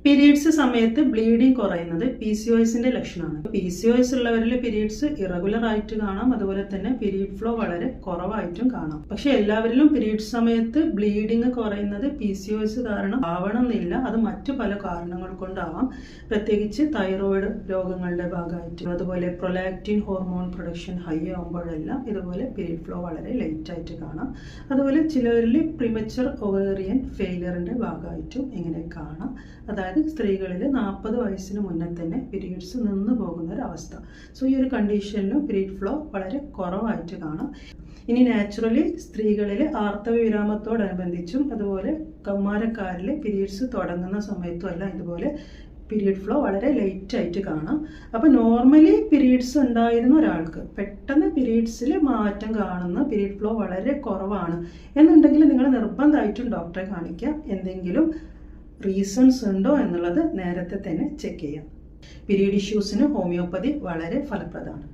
Periods സമയത്ത് bleeding കുറയുന്നത് PCOSന്റെ ലക്ഷണമാണ്. PCOS ഉള്ളവരിൽ പീരീഡ്സ് ഇറഗുലർ ആയിട്ട് കാണാം, അതുപോലെ തന്നെ പീരീഡ് ഫ്ലോ വളരെ കുറവായിട്ടും കാണാം. പക്ഷെ എല്ലാവരിലും പീരീഡ്സ് സമയത്ത് ബ്ലീഡിങ് കുറയുന്നത് PCOS കാരണം ആവണമെന്നില്ല. അത് മറ്റു പല കാരണങ്ങൾ കൊണ്ടാവാം. പ്രത്യേകിച്ച് തൈറോയിഡ് രോഗങ്ങളുടെ ഭാഗമായിട്ട്, അതുപോലെ പ്രൊലാക്റ്റിൻ ഹോർമോൺ പ്രൊഡക്ഷൻ ഹൈ ആകുമ്പോഴെല്ലാം ഇതുപോലെ പീരീഡ് ഫ്ലോ വളരെ ലേറ്റ് ആയിട്ട് കാണാം. അതുപോലെ ചിലവരിൽ പ്രിമച്ചർ ഒവേറിയൻ ഫെയിലിയറിന്റെ ഭാഗമായിട്ടും ഇങ്ങനെ കാണാം. അതായത് സ്ത്രീകളിൽ 40 വയസ്സിന് മുന്നേ തന്നെ പീരീഡ്സ് നിന്ന് പോകുന്ന ഒരു അവസ്ഥ. സോ ഈ ഒരു കണ്ടീഷനിലും പീരീഡ് ഫ്ലോ വളരെ കുറവായിട്ട് കാണാം. ഇനി നാച്ചുറലി സ്ത്രീകളിൽ ആർത്തവ വിരാമത്തോടനുബന്ധിച്ചും അതുപോലെ കൗമാരക്കാരിൽ പീരീഡ്സ് തുടങ്ങുന്ന സമയത്തും എല്ലാം ഇതുപോലെ പീരീഡ് ഫ്ലോ വളരെ ലേറ്റ് ആയിട്ട് കാണാം. അപ്പോൾ നോർമലി പീരീഡ്സ് ഉണ്ടായിരുന്ന ഒരാൾക്ക് പെട്ടെന്ന് പീരീഡ്സിൽ മാറ്റം കാണുന്ന, പീരീഡ് ഫ്ലോ വളരെ കുറവാണ് എന്നുണ്ടെങ്കിൽ നിങ്ങൾ നിർബന്ധമായിട്ടും ഡോക്ടറെ കാണിക്കുക. എന്തെങ്കിലും റീസൺസ് ഉണ്ടോ എന്നുള്ളത് നേരത്തെ തന്നെ ചെക്ക് ചെയ്യാം. പീരീഡ് ഇഷ്യൂസിന് ഹോമിയോപ്പതി വളരെ ഫലപ്രദമാണ്.